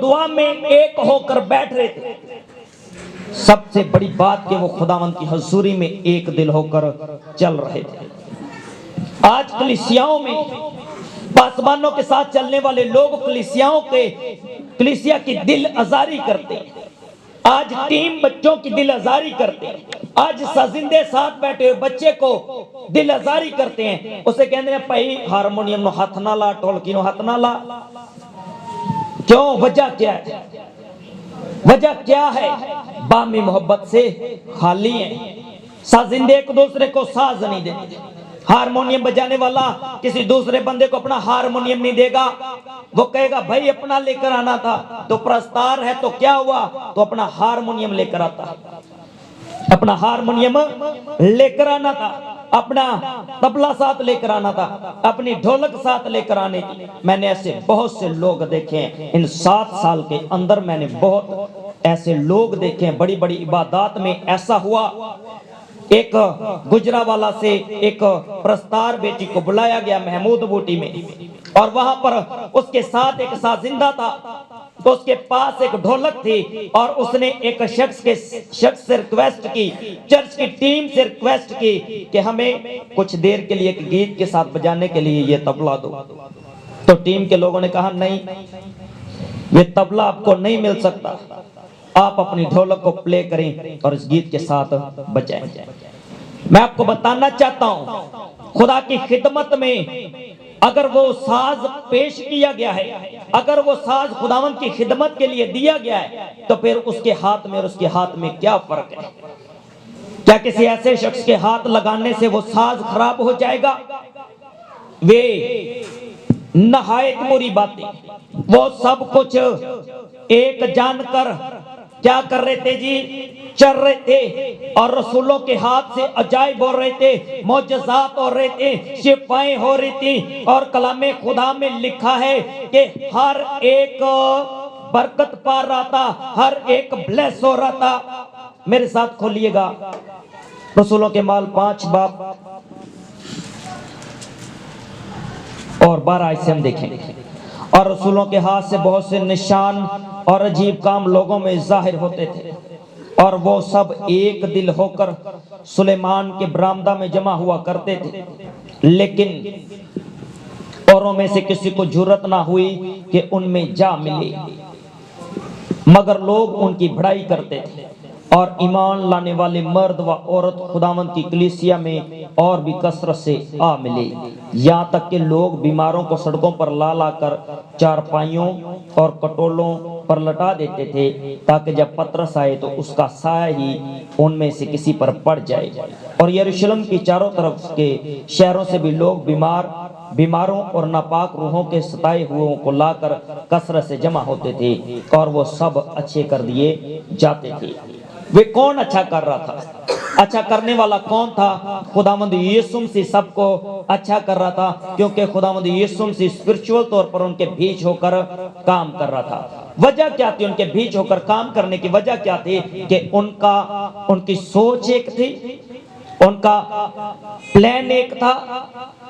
دعا میں ایک ہو کر بیٹھ رہے تھے۔ سب سے بڑی بات کہ وہ خداوند کی حضوری میں ایک دل ہو کر چل رہے تھے۔ آج کلیسیاؤں میں پاسبانوں کے ساتھ چلنے والے لوگ کلیسیا کی دل آزاری کرتے ہیں۔ آج ٹیم بچوں کی دل آزاری کرتے ہیں۔ آج سازندے ساتھ بیٹھے ہوئے بچے کو دل آزاری کرتے ہیں۔ اسے کہتے ہیں پہی ہارمونیم نو ہاتھ نہ لا، ٹولکی نو ہاتھ نہ لا۔ کیوں؟ وجہ کیا ہے؟ وجہ کیا ہے؟ بامی محبت سے خالی ہیں۔ سازندے ایک دوسرے کو ساز نہیں دیتے۔ ہارمونیم بجانے والا کسی دوسرے بندے کو اپنا ہارمونیم نہیں دے گا، وہ کہے گا بھائی اپنا لے کر آنا تھا، تو پرستار ہے تو کیا ہوا، تو اپنا ہارمونیم لے کر آتا، اپنا ہارمونیم لے کر آنا تھا، اپنا طبلہ ساتھ لے کر آنا تھا، اپنی ڈھولک ساتھ لے کر آنے تھی۔ میں نے ایسے بہت سے لوگ دیکھے ہیں، ان 7 سال کے اندر میں نے بہت ایسے لوگ دیکھے ہیں۔ بڑی بڑی عبادات میں ایسا ہوا، ایک گجرانوالہ سے ایک پرستار بیٹی کو بلایا گیا محمود بوٹی میں، اور وہاں پر اس کے ساتھ ایک سازندہ تھا، تو اس کے پاس ایک ڈھولک تھی، اور اس نے ایک شخص سے ریکویسٹ کی، چرچ کی ٹیم سے ریکویسٹ کی کہ ہمیں کچھ دیر کے لیے ایک گیت کے ساتھ بجانے کے لیے یہ طبلہ دو۔ تو ٹیم کے لوگوں نے کہا نہیں، یہ طبلہ آپ کو نہیں مل سکتا، آپ اپنی ڈھولک کو پلے کریں اور اس گیت کے ساتھ بجائیں۔ میں آپ کو بتانا چاہتا ہوں، خدا کی خدمت میں اگر وہ ساز پیش کیا گیا ہے، اگر وہ ساز خداوند کی خدمت کے لیے دیا گیا ہے، تو پھر اس کے ہاتھ میں اور اس کے ہاتھ میں کیا فرق ہے؟ کیا کسی ایسے شخص کے ہاتھ لگانے سے وہ ساز خراب ہو جائے گا؟ وہ نہایت بری باتیں، وہ سب کچھ ایک جان کر کیا کر رہے تھے جی؟ چل رہے تھے، اور رسولوں کے ہاتھ سے عجائب ہو رہے تھے، معجزات ہو رہے تھے، شفائیں ہو رہی تھی، اور کلام خدا میں لکھا ہے کہ ہر ایک برکت پا رہا تھا، ہر ایک بلیس ہو رہا تھا۔ میرے ساتھ کھولیے گا رسولوں کے مال 5 باب اور 12 آیت سے ہم دیکھیں۔ اور رسولوں کے ہاتھ سے بہت سے نشان اور عجیب کام لوگوں میں ظاہر ہوتے تھے، اور وہ سب ایک دل ہو کر سلیمان کے برآمدہ میں جمع ہوا کرتے تھے، لیکن اوروں میں سے کسی کو جرأت نہ ہوئی کہ ان میں جا ملے، مگر لوگ ان کی بڑائی کرتے تھے۔ اور ایمان لانے والے مرد و عورت خداوند کی کلیسیا میں اور بھی کثرت سے آ ملے، یہاں تک کہ لوگ بیماروں کو سڑکوں پر لا کر چارپائیوں اور کٹولوں پر لٹا دیتے تھے، تاکہ جب پطرس آئے تو اس کا سایہ ہی ان میں سے کسی پر پڑ جائے۔ اور یروشلم کی چاروں طرف کے شہروں سے بھی لوگ بیماروں اور ناپاک روحوں کے ستائے ہوئوں کو لا کر کثرت سے جمع ہوتے تھے، اور وہ سب اچھے کر دیے جاتے تھے۔ وہ کون اچھا کر رہا تھا؟ اچھا کرنے والا کون تھا؟ خداوند یسوع مسیح سب کو اچھا کر رہا تھا، کیونکہ خداوند یسوع مسیح اسپرچول طور پر ان کے بیچ ہو کر کام کر رہا تھا۔ وجہ کیا تھی ان کے بیچ ہو کر کام کرنے کی؟ وجہ کیا تھی؟ کہ ان کی سوچ ایک تھی، ان کا پلان ایک تھا،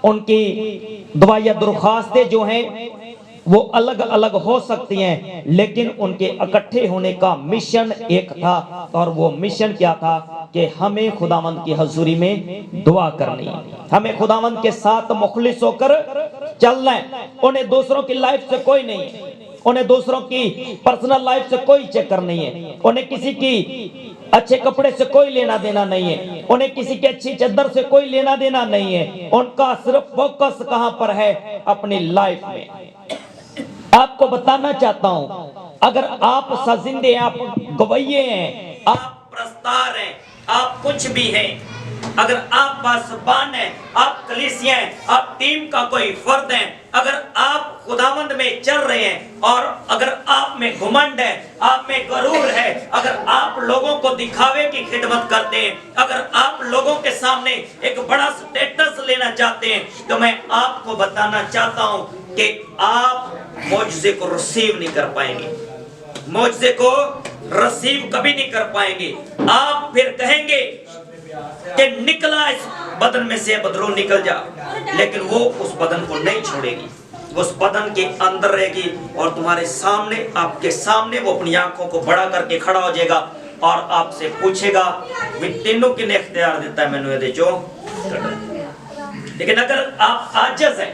ان کی دعائیں درخواستیں جو ہیں وہ الگ الگ ہو سکتی ہیں، لیکن ان کے اکٹھے ہونے کا مشن ایک تھا، اور وہ مشن کیا تھا؟ کہ ہمیں خداوند کی حضوری میں دعا کرنی ہے، ہمیں خداوند کے ساتھ مخلص ہو کر چلنا ہے۔ انہیں دوسروں کی لائف سے کوئی نہیں ہے، انہیں دوسروں کی پرسنل لائف سے کوئی چکر نہیں ہے، انہیں کسی کی اچھے کپڑے سے کوئی لینا دینا نہیں ہے، انہیں کسی کی اچھی چادر سے کوئی لینا دینا نہیں ہے۔ ان کا صرف فوکس کہاں پر ہے؟ اپنی لائف میں۔ آپ کو بتانا چاہتا ہوں، اگر آپ سازندے ہیں، آپ گویے ہیں، آپ پرستار ہیں، آپ کچھ بھی ہیں، اگر آپ پاسبان ہیں، آپ کلیسیا ہیں، آپ ٹیم کا کوئی فرد ہیں، اگر آپ خداوند میں چل رہے ہیں، اور اگر آپ میں گھمنڈ ہے، آپ میں غرور ہے، اگر آپ لوگوں کو دکھاوے کی خدمت کرتے ہیں، اگر آپ لوگوں کے سامنے ایک بڑا سٹیٹس لینا چاہتے ہیں، تو میں آپ کو بتانا چاہتا ہوں کہ آپ معجزے کو ریسیو نہیں کر پائیں گے، معجزے کو ریسیو کبھی نہیں کر پائیں گے۔ آپ پھر کہیں گے کہ نکلا اس بدن میں سے بدرو نکل جا، لیکن وہ اس بدن کو نہیں چھوڑے گی۔ اس بدن کے اندر رہے گی اور تمہارے سامنے, آپ کے سامنے وہ اپنی آنکھوں کو بڑا کر کے کھڑا ہو جائے گا اور آپ سے پوچھے گا بھی تینوں کنے اختیار دیتا ہے میں نے دے چو. لیکن اگر آپ عاجز ہیں,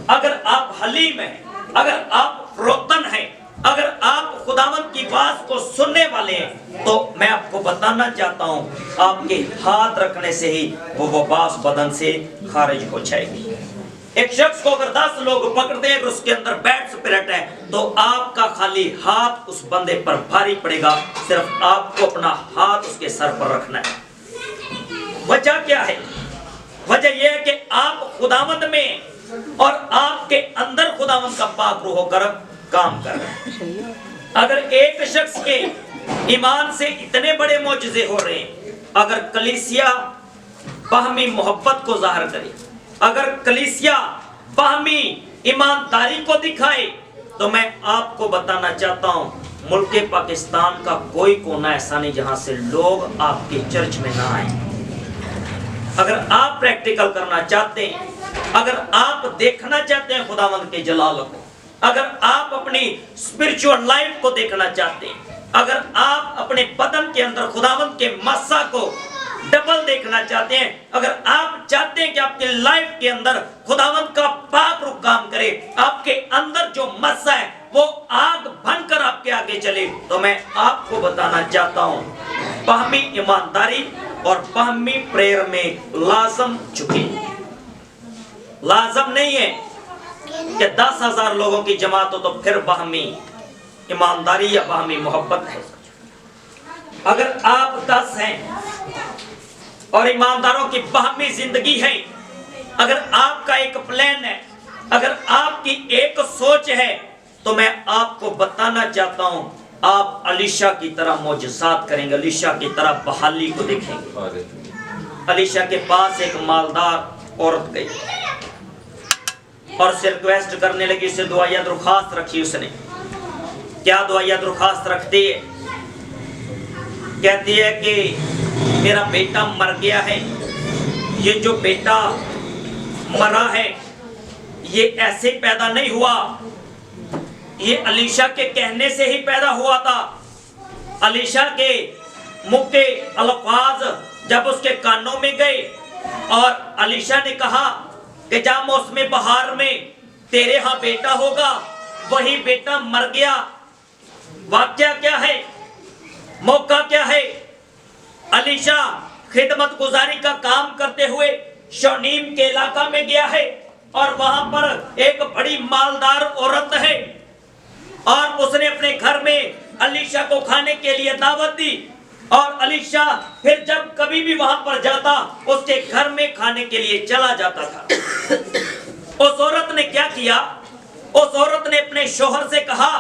اگر آپ حلیم ہیں, اگر آپ فروتن ہیں, اگر آپ خداوند کی بات کو سننے والے ہیں, تو میں آپ کو بتانا چاہتا ہوں آپ کے ہاتھ رکھنے سے ہی وہ وباس بدن سے خارج ہو جائے گی. ایک شخص کو اگر 10 لوگ پکڑتے ہیں, اگر اس کے اندر بیڈ سپرٹ ہے, تو آپ کا خالی ہاتھ اس بندے پر بھاری پڑے گا. صرف آپ کو اپنا ہاتھ اس کے سر پر رکھنا ہے. وجہ کیا ہے؟ وجہ یہ ہے کہ آپ خداوند میں اور آپ کے اندر خداوند کا پاک روح ہو کر کام کر رہے ہیں. اگر ایک شخص کے ایمان سے اتنے بڑے معجزے ہو رہے ہیں, اگر کلیسیا باہمی محبت کو ظاہر کرے, اگر کلیسیا باہمی ایمانداری کو دکھائے, تو میں آپ کو بتانا چاہتا ہوں ملک پاکستان کا کوئی کونا ایسا نہیں جہاں سے لوگ آپ کے چرچ میں نہ آئیں. اگر آپ پریکٹیکل کرنا چاہتے ہیں, اگر آپ دیکھنا چاہتے ہیں خداوند کے جلال کو, اگر آپ اپنی اسپرچول لائف کو دیکھنا چاہتے ہیں, اگر آپ اپنے بدن کے اندر خداوند کے مسا کو ڈبل دیکھنا چاہتے ہیں, اگر آپ چاہتے ہیں کہ آپ کے لائف کے اندر خداوند کا پاک روح کام کرے, آپ کے اندر جو مسا ہے وہ آگ بن کر آپ کے آگے چلے, تو میں آپ کو بتانا چاہتا ہوں باہمی ایمانداری اور باہمی پریئر میں لازم چکے. لازم نہیں ہے کہ 10,000 لوگوں کی جماعت ہو تو پھر باہمی ایمانداری یا باہمی محبت ہے. اگر آپ 10 ہیں اور ایمانداروں کی باہمی زندگی ہے, اگر آپ کا ایک پلان ہے, اگر آپ کی ایک سوچ ہے, تو میں آپ کو بتانا چاہتا ہوں آپ علیشا کی طرح معجزات کریں گے, علیشا کی طرح بحالی کو دیکھیں گے. علیشا کے پاس ایک مالدار عورت گئی اور اسے ریکویسٹ کرنے لگی, اسے دعائیہ درخواست رکھی. اس نے کیا دعائیہ درخواست رکھتی ہے؟ کہتی ہے کہ میرا بیٹا مر گیا ہے, یہ جو بیٹا مرا ہے یہ ایسے پیدا نہیں ہوا, یہ علیشا کے کہنے سے ہی پیدا ہوا تھا. علیشا کے منہ کے الفاظ جب اس کے کانوں میں گئے اور علیشا نے کہا کہ جا موسم بہار میں تیرے ہاں بیٹا ہوگا, وہی بیٹا مر گیا. واقعہ کیا ہے؟ موقع کیا ہے؟ علیشا خدمت گزاری کا کام کرتے ہوئے شونیم کے علاقہ میں گیا ہے اور وہاں پر ایک بڑی مالدار عورت ہے اور اس نے اپنے گھر میں علیشا کو کھانے کے لیے دعوت دی, اور علیشا پھر جب کبھی بھی وہاں پر جاتا اس کے گھر میں کھانے کے لیے چلا جاتا تھا. اس عورت نے کیا کیا؟ اس عورت نے اپنے شوہر سے کہا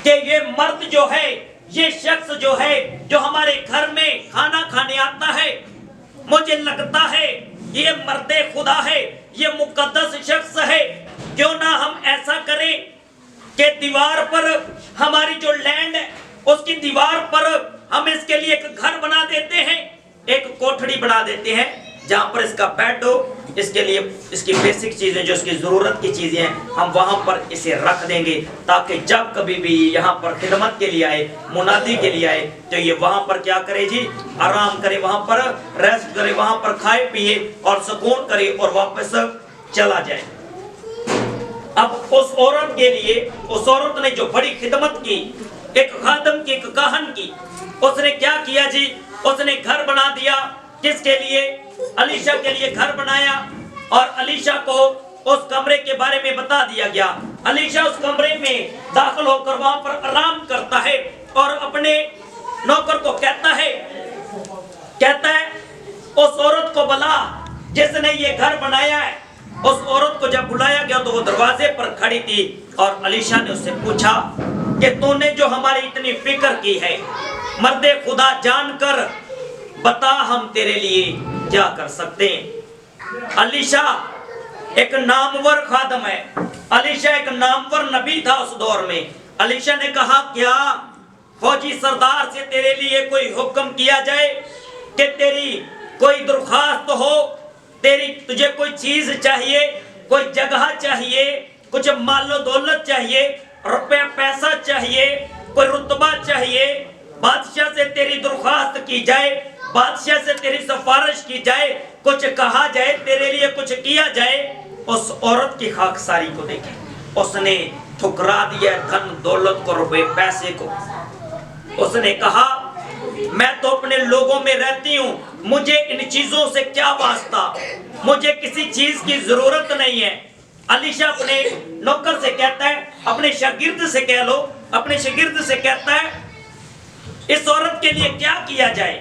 کہ یہ مرد جو ہے, یہ شخص جو ہے جو ہمارے گھر میں کھانا کھانے آتا ہے, مجھے لگتا ہے یہ مرد خدا ہے, یہ مقدس شخص ہے. کیوں نہ ہم ایسا کریں کہ دیوار پر ہماری جو لینڈ ہے اس کی دیوار پر ہم اس کے لیے ایک گھر بنا دیتے ہیں, ایک کوٹھڑی بنا دیتے ہیں جہاں پر اس کا بیڈ ہو, اس کے لیے اس کی بیسک چیزیں جو اس کی ضرورت کی چیزیں ہیں ہم وہاں پر اسے رکھ دیں گے, تاکہ جب کبھی بھی یہاں پر خدمت کے لیے آئے, منادی کے لیے آئے, تو یہ وہاں پر کیا کرے جی؟ آرام کرے, وہاں پر ریسٹ کرے, وہاں پر کھائے پیے اور سکون کرے اور واپس چلا جائے. اب اس عورت کے لیے, اس عورت نے جو بڑی خدمت کی, ایک خادم کی, ایک کاہن کی, اس نے کیا کیا جی؟ اس نے گھر بنا دیا. کس کے لیے؟ علیشا کے لیے گھر بنایا, اور علیشا کو اس کمرے کے بارے میں بتا دیا گیا. علیشا اس کمرے میں داخل ہو کر وہاں پر آرام کرتا ہے اور اپنے نوکر کو کہتا ہے اس عورت کو بلا جس نے یہ گھر بنایا ہے. اس عورت کو جب بلایا گیا تو وہ دروازے پر کھڑی تھی, اور علیشا نے اس سے پوچھا کہ تو نے جو ہماری اتنی فکر کی ہے, مرد خدا جان کر بتا ہم تیرے لیے کیا کر سکتے ہیں. علیشا ایک نامور خادم ہے, علیشا ایک نامور نبی تھا اس دور میں. علیشا نے کہا کیا فوجی سردار سے تیرے لیے کوئی حکم کیا جائے کہ تیری کوئی درخواست ہو, تجھے کوئی چیز چاہیے, کوئی جگہ چاہیے, کچھ مال و دولت چاہیے، روپے پیسہ چاہیے، کوئی رتبہ چاہیے، بادشاہ سے تیری درخواست کی جائے، بادشاہ سے تیری سفارش کی جائے، کچھ کہا جائے، تیرے لیے کچھ کیا جائے، اس عورت کی خاکساری کو دیکھیں، اس نے ٹھکرا دیا دھن دولت کو، روپے پیسے کو۔ اس نے کہا میں تو اپنے لوگوں میں رہتی ہوں، مجھے ان چیزوں سے کیا واسطہ، مجھے کسی چیز کی ضرورت نہیں ہے۔ علیشہ اپنے نوکر سے کہتا ہے، اپنے شاگرد سے کہہ لو، اپنے شاگرد سے کہتا ہے اس عورت کے لیے کیا کیا جائے۔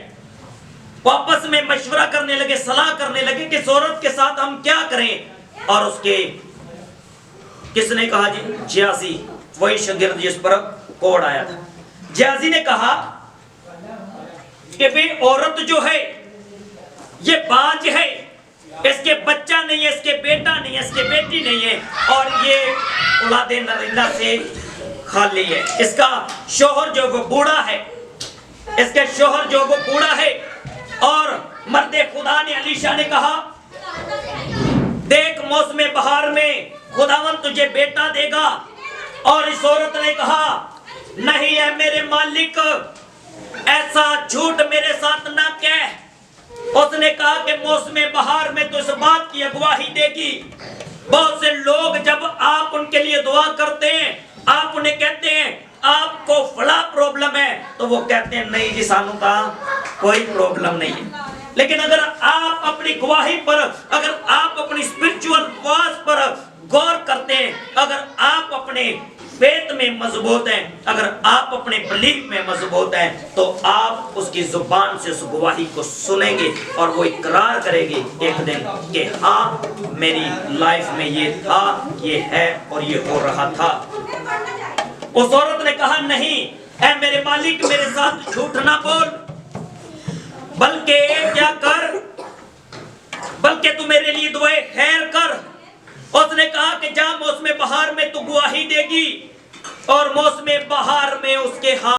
واپس میں مشورہ کرنے لگے، صلاح کرنے لگے کہ اس عورت کے ساتھ ہم کیا کریں۔ اور اس کے کس نے کہا جی؟ جیازی، وہی شاگرد جس پر کوڑ آیا تھا۔ جیازی نے کہا کہ بھی عورت جو ہے یہ باج ہے، اس کے بچہ نہیں ہے، اس کے بیٹا نہیں ہے، اس کے بیٹی نہیں ہے، اور یہ اولاد نرینہ سے خالی ہے۔ اس کا شوہر جو وہ بوڑھا ہے، اس کے شوہر جو وہ بوڑھا ہے۔ اور مرد خدا نے، علیشہ نے کہا دیکھ موسم بہار میں خداوند تجھے بیٹا دے گا۔ اور اس عورت نے کہا نہیں ہے میرے مالک، ایسا جھوٹ میرے ساتھ نہ کہہ۔ اس نے کہا کہ موسم بہار میں تو اس بات کی گواہی دے گی۔ بہت سے لوگ جب آپ ان کے لیے دعا کرتے ہیں، آپ انہیں کہتے ہیں آپ کو فلاں پرابلم ہے، تو وہ کہتے ہیں نہیں جی سانو کا کوئی پرابلم نہیں ہے۔ لیکن اگر آپ اپنی گواہی پر، اگر آپ اپنی اسپرچول واز پر غور کرتے ہیں، اگر آپ اپنے فیت میں مضبوط ہیں، اگر آپ اپنے بلیف میں مضبوط ہیں، تو آپ اس کی زبان سے اس گواہی کو سنیں گے اور وہ اقرار کرے گی ایک دن کہ ہاں میری لائف میں یہ تھا، یہ ہے اور یہ ہو رہا تھا۔ اس عورت نے کہا نہیں اے میرے مالک، میرے ساتھ جھوٹ نہ بول، بلکہ کیا کر، بلکہ تو میرے لیے دعائے خیر کر۔ اس نے کہا کہ جا موسم بہار میں تو گواہی دے گی، اور موسم بہار میں اس کے ہاتھ